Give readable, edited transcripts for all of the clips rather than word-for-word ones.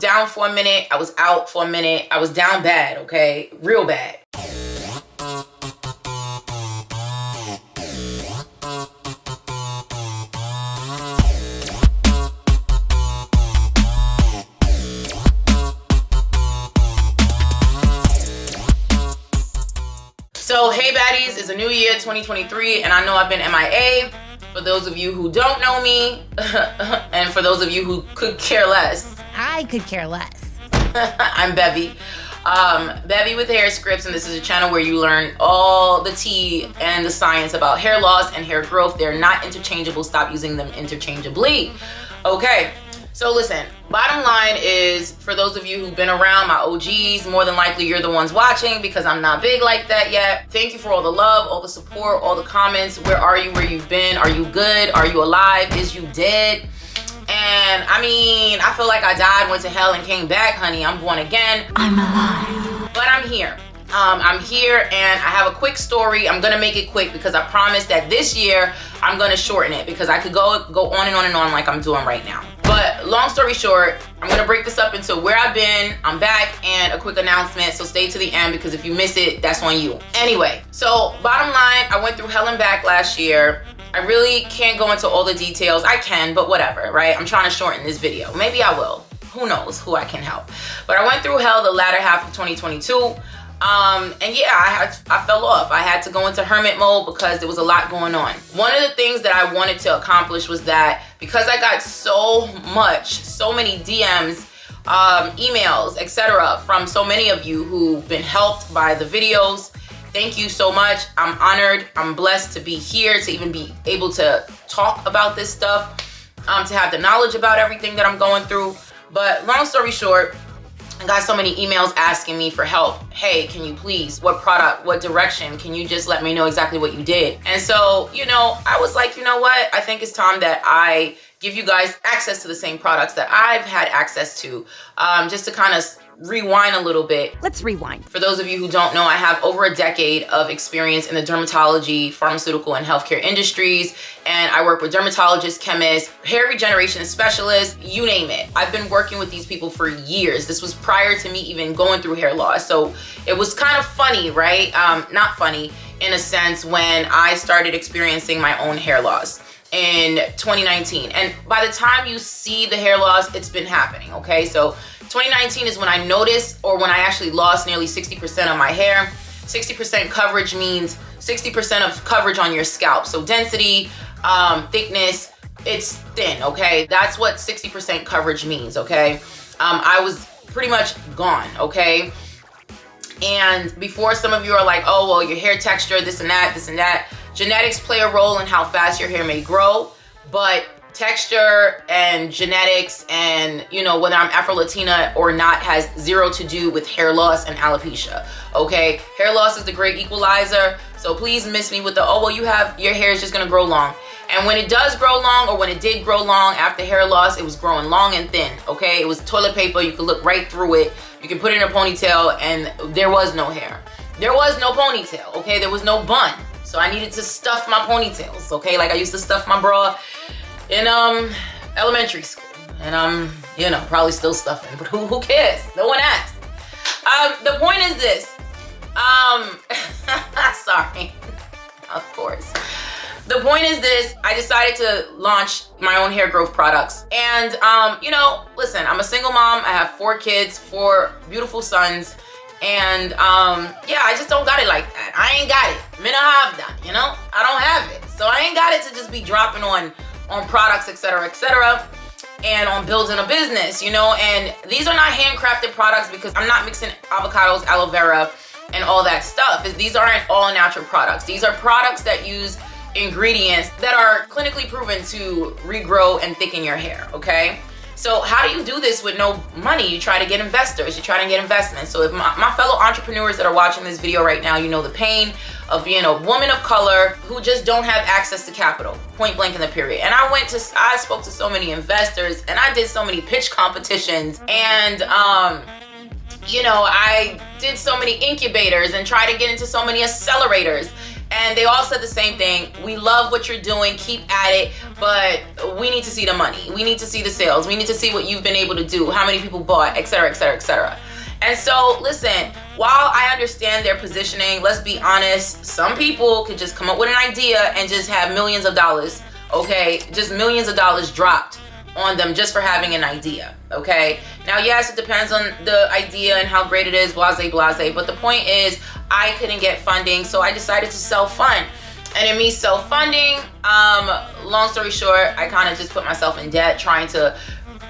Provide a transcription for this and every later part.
down for a minute. I was out for a minute. I was down bad, okay? Real bad. So, hey baddies, it's a new year, 2023, and I know I've been MIA. For those of you who don't know me, and for those of you who could care less. I could care less. I'm Bevy. Bevy with HairScripts, and this is a channel where you learn all the tea and the science about hair loss and hair growth. They're not interchangeable. Stop using them interchangeably. Okay. So listen, bottom line is, for those of you who've been around, my OGs, more than likely you're the ones watching because I'm not big like that yet. Thank you for all the love, all the support, all the comments. Where are you? Where you've been? Are you good? Are you alive? Is you dead? And I mean, I feel like I died, went to hell, and came back, honey. I'm born again. I'm alive. But I'm here. I'm here, and I have a quick story. I'm gonna make it quick because I promised that this year I'm gonna shorten it because I could go on and on and on like I'm doing right now. But long story short, I'm gonna break this up into where I've been, I'm back, and a quick announcement. So stay to the end because if you miss it, that's on you. Anyway, so bottom line, I went through hell and back last year. I really can't go into all the details. I can, but whatever, right? I'm trying to shorten this video. Maybe I will. Who knows who I can help. But I went through hell the latter half of 2022. And yeah, I fell off. I had to go into hermit mode because there was a lot going on. One of the things that I wanted to accomplish was that because I got so many DMs, emails, etc. from so many of you who've been helped by the videos. Thank you so much. I'm honored. I'm blessed to be here, to even be able to talk about this stuff, to have the knowledge about everything that I'm going through. But long story short, I got so many emails asking me for help. Hey, can you please, what product, what direction? Can you just let me know exactly what you did? And so, you know, I was like, you know what? I think it's time that I give you guys access to the same products that I've had access to, just to kind of rewind a little bit. Let's rewind. For those of you who don't know, I have over a decade of experience in the dermatology, pharmaceutical, and healthcare industries. And I work with dermatologists, chemists, hair regeneration specialists, you name it. I've been working with these people for years. This was prior to me even going through hair loss. So it was kind of funny, right? Not funny in a sense when I started experiencing my own hair loss in 2019. And by the time you see the hair loss, it's been happening, okay? So 2019 is when I noticed, or when I actually lost nearly 60% of my hair. 60% coverage means 60% of coverage on your scalp. So density, thickness, it's thin, okay? That's what 60% coverage means, okay? I was pretty much gone, okay? And before, some of you are like, oh, well, your hair texture, this and that. Genetics play a role in how fast your hair may grow, but texture and genetics and, you know, whether I'm Afro-Latina or not has zero to do with hair loss and alopecia, okay? Hair loss is the great equalizer, so please miss me with the, oh, well, your hair is just gonna grow long. And when it does grow long, or when it did grow long after hair loss, it was growing long and thin, okay? It was toilet paper, you could look right through it, you can put it in a ponytail, and there was no hair. There was no ponytail, okay? There was no bun, so I needed to stuff my ponytails, okay? Like I used to stuff my bra in elementary school, and I'm, you know, probably still stuffing, but who cares? No one asked. The point is this. Sorry, of course. The point is this. I decided to launch my own hair growth products, and you know, listen, I'm a single mom. I have 4 kids, 4 beautiful sons, and yeah, I just don't got it like that. I ain't got it. Me no have that, you know? I don't have it, so I ain't got it to just be dropping on products, etc., and on building a business, you know. And these are not handcrafted products because I'm not mixing avocados, aloe vera, and all that stuff. These aren't all natural products. These are products that use ingredients that are clinically proven to regrow and thicken your hair, okay? So how do you do this with no money? You try to get investors, you try to get investments. So if my fellow entrepreneurs that are watching this video right now, you know the pain of being a woman of color who just don't have access to capital, point blank in the period. And I spoke to so many investors, and I did so many pitch competitions, and you know, I did so many incubators and tried to get into so many accelerators. And they all said the same thing. We love what you're doing, keep at it, but we need to see the money. We need to see the sales. We need to see what you've been able to do, how many people bought, etc., etc., etc. And so, listen, while I understand their positioning, let's be honest, some people could just come up with an idea and just have millions of dollars, okay? Just millions of dollars dropped on them just for having an idea, okay? Now, yes, it depends on the idea and how great it is, blase, blase, but the point is I couldn't get funding, so I decided to self-fund. And in me self-funding, long story short, I kind of just put myself in debt trying to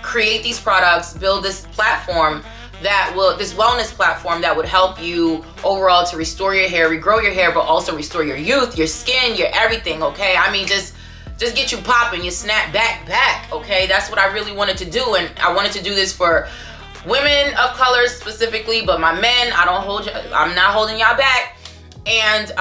create these products, build this platform this wellness platform that would help you overall to restore your hair, regrow your hair, but also restore your youth, your skin, your everything, okay? I mean, just get you popping, you snap back, okay? That's what I really wanted to do, and I wanted to do this for women of color specifically, but my men, I'm not holding y'all back, and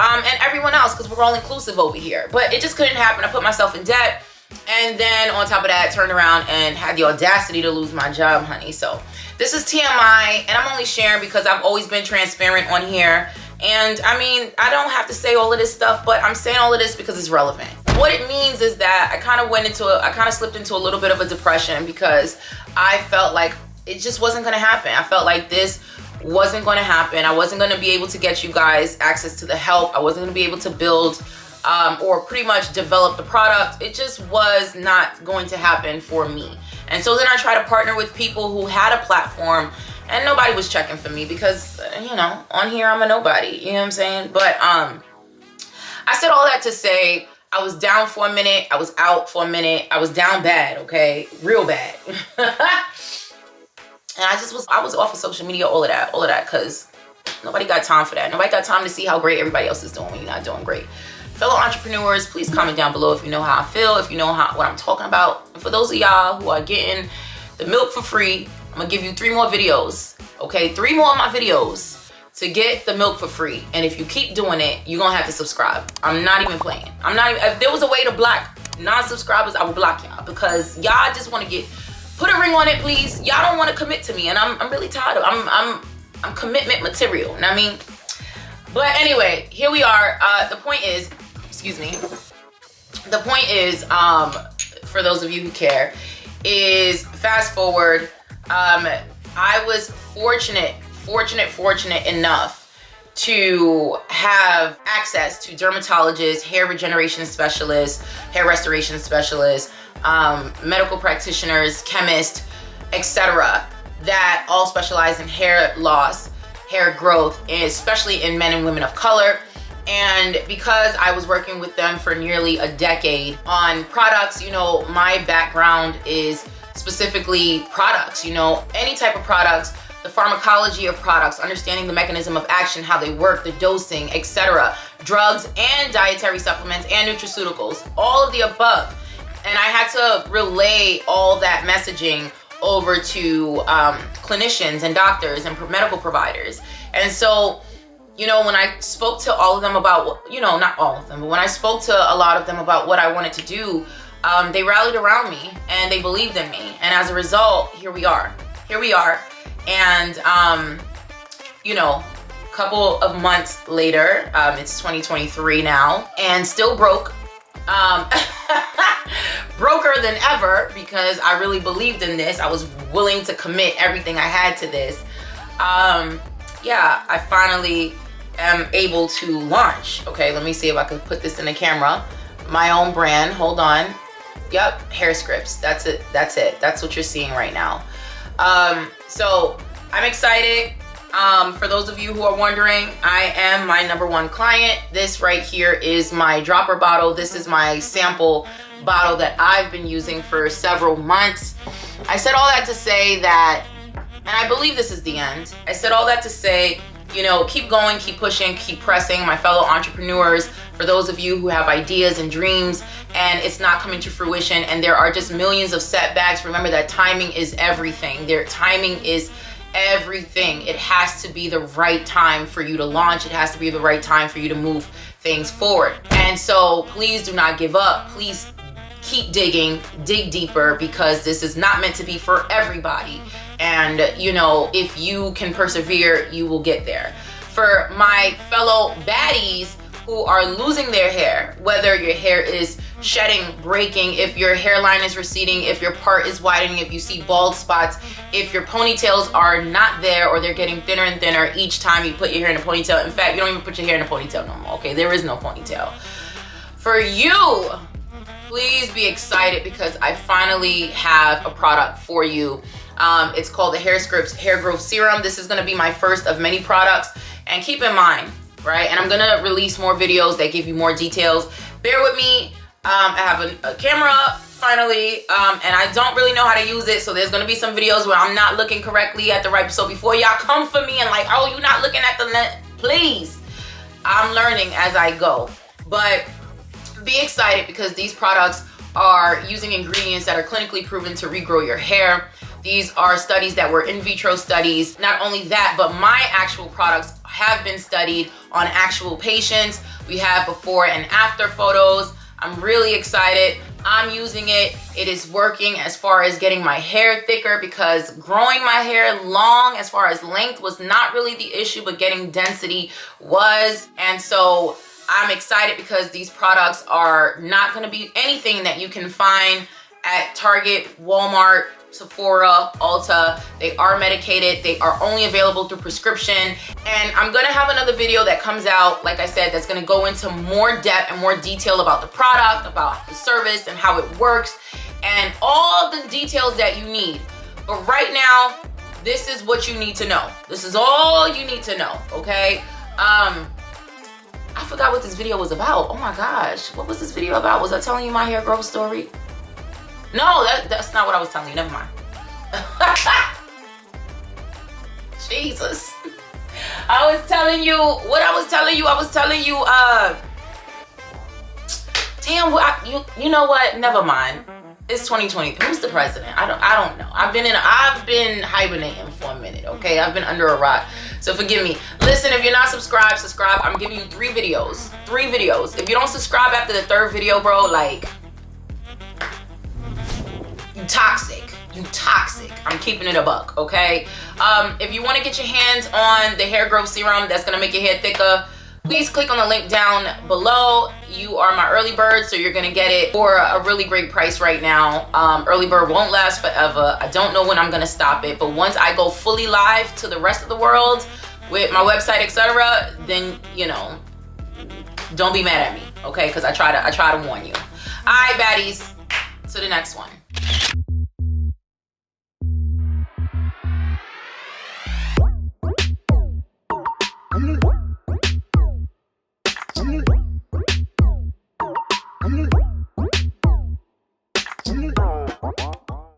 everyone else, because we're all inclusive over here. But it just couldn't happen. I put myself in debt, and then on top of that, turned around and had the audacity to lose my job, honey. So this is TMI, and I'm only sharing because I've always been transparent on here. And I mean, I don't have to say all of this stuff, but I'm saying all of this because it's relevant. What it means is that I kind of slipped into a little bit of a depression because I felt like it just wasn't gonna happen. I felt like this wasn't gonna happen. I wasn't gonna be able to get you guys access to the help. I wasn't gonna be able to build or pretty much develop the product. It just was not going to happen for me. And so then I tried to partner with people who had a platform, and nobody was checking for me because, you know, on here I'm a nobody, you know what I'm saying? But I said all that to say I was down for a minute, I was out for a minute, I was down bad, okay? Real bad. And I was off of social media, all of that, because nobody got time for that. Nobody got time to see how great everybody else is doing when you're not doing great. Fellow entrepreneurs, please comment down below if you know how I feel, if you know what I'm talking about. And for those of y'all who are getting the milk for free, I'm gonna give you 3 more videos, okay? 3 more of my videos to get the milk for free. And if you keep doing it, you're gonna have to subscribe. I'm not even playing. If there was a way to block non-subscribers, I would block y'all, because y'all just wanna put a ring on it, please. Y'all don't wanna commit to me, and I'm really tired of it. I'm commitment material, you know what I mean? But anyway, here we are. The point is, for those of you who care, is fast forward. I was fortunate enough to have access to dermatologists, hair regeneration specialists, hair restoration specialists, medical practitioners, chemists, etc., that all specialize in hair loss, hair growth, especially in men and women of color. And because I was working with them for nearly a decade on products, you know, my background is specifically products, you know, any type of products, the pharmacology of products, understanding the mechanism of action, how they work, the dosing, etc., drugs and dietary supplements and nutraceuticals, all of the above. And I had to relay all that messaging over to clinicians and doctors and medical providers. And so, you know, when I spoke to all of them about, you know, not all of them, but when I spoke to a lot of them about what I wanted to do, they rallied around me and they believed in me. And as a result, here we are. And, you know, a couple of months later, it's 2023 now, and still broke. Broker than ever, because I really believed in this. I was willing to commit everything I had to this. Yeah, I finally am able to launch. Okay, let me see if I can put this in the camera. My own brand, hold on. Yep, HairScripts, that's it. That's what you're seeing right now. So I'm excited. For those of you who are wondering, I am my #1 client. This right here is my dropper bottle. This is my sample bottle that I've been using for several months. I said all that to say that, and I believe this is the end. I said all that to say, you know, keep going, keep pushing, keep pressing, my fellow entrepreneurs. For those of you who have ideas and dreams and it's not coming to fruition and there are just millions of setbacks, remember that timing is everything. Timing is everything. It has to be the right time for you to launch. It has to be the right time for you to move things forward. And so please do not give up. Please keep digging, dig deeper, because this is not meant to be for everybody. And you know, if you can persevere, you will get there. For my fellow baddies who are losing their hair, whether your hair is shedding, breaking, if your hairline is receding, if your part is widening, if you see bald spots, if your ponytails are not there or they're getting thinner and thinner each time you put your hair in a ponytail. In fact, you don't even put your hair in a ponytail no more, okay? There is no ponytail. For you, please be excited because I finally have a product for you. It's called the HairScripts Hair Growth Serum. This is gonna be my first of many products. And keep in mind, right? And I'm gonna release more videos that give you more details. Bear with me. I have a camera finally, and I don't really know how to use it. So there's gonna be some videos where I'm not looking correctly at the right. So before y'all come for me and like, oh, you're not looking at the net, please. I'm learning as I go. But be excited because these products are using ingredients that are clinically proven to regrow your hair. These are studies that were in vitro studies. Not only that, but my actual products have been studied on actual patients. We have before and after photos. I'm really excited. I'm using it. It is working as far as getting my hair thicker because growing my hair long as far as length was not really the issue, but getting density was. And so I'm excited because these products are not gonna be anything that you can find at Target, Walmart, Sephora, Ulta. They are medicated. They are only available through prescription. And I'm gonna have another video that comes out, like I said, that's gonna go into more depth and more detail about the product, about the service and how it works, and all the details that you need. But right now, this is what you need to know. This is all you need to know, okay? I forgot what this video was about. Oh my gosh, what was this video about? Was I telling you my hair growth story? No, that's not what I was telling you. Never mind. Jesus. I was telling you what I was telling you. I was telling you. Damn. You know what? Never mind. It's 2020. Who's the president? I don't know. I've been hibernating for a minute. Okay, I've been under a rock. So forgive me. Listen, if you're not subscribed, subscribe. I'm giving you 3 videos. 3 videos. If you don't subscribe after the 3rd video, bro, like. You toxic. I'm keeping it a buck, okay? If you want to get your hands on the hair growth serum that's gonna make your hair thicker, please click on the link down below. You are my early bird, so you're gonna get it for a really great price right now. Early bird won't last forever. I don't know when I'm gonna stop it, but once I go fully live to the rest of the world with my website, etc., then you know, don't be mad at me, okay? Because I try to warn you. All right, baddies, to the next one.